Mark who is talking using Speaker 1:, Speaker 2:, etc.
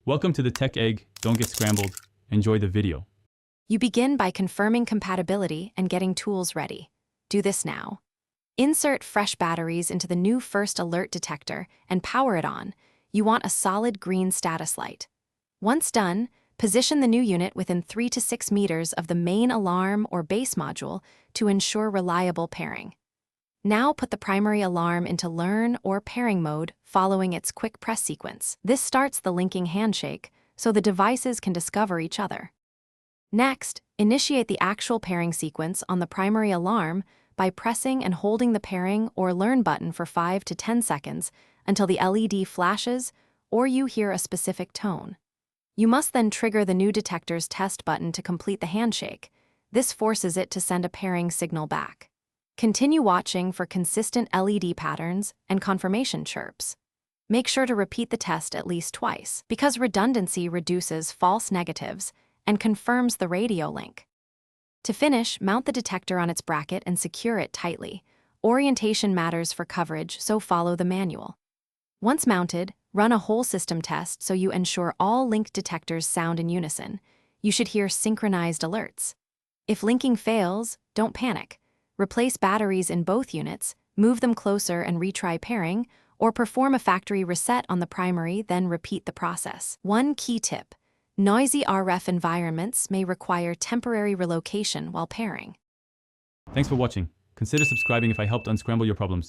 Speaker 1: Welcome to the Tech Egg. Don't get scrambled. Enjoy the video.
Speaker 2: You begin by confirming compatibility and getting tools ready. Do this now. Insert fresh batteries into the new first alert detector and power it on. You want a solid green status light. Once done, position the new unit within 3 to 6 meters of the main alarm or base module to ensure reliable pairing. Now put the primary alarm into learn or pairing mode following its quick press sequence. This starts the linking handshake so the devices can discover each other. Next, initiate the actual pairing sequence on the primary alarm by pressing and holding the pairing or learn button for 5 to 10 seconds until the LED flashes or you hear a specific tone. You must then trigger the new detector's test button to complete the handshake. This forces it to send a pairing signal back. Continue watching for consistent LED patterns and confirmation chirps. Make sure to repeat the test at least twice, because redundancy reduces false negatives and confirms the radio link. To finish, mount the detector on its bracket and secure it tightly. Orientation matters for coverage, so follow the manual. Once mounted, run a whole system test so you ensure all linked detectors sound in unison. You should hear synchronized alerts. If linking fails, don't panic. Replace batteries in both units, move them closer and retry pairing, or perform a factory reset on the primary, then repeat the process. One key tip: noisy RF environments may require temporary relocation while pairing.
Speaker 1: Thanks for watching. Consider subscribing if I helped unscramble your problems.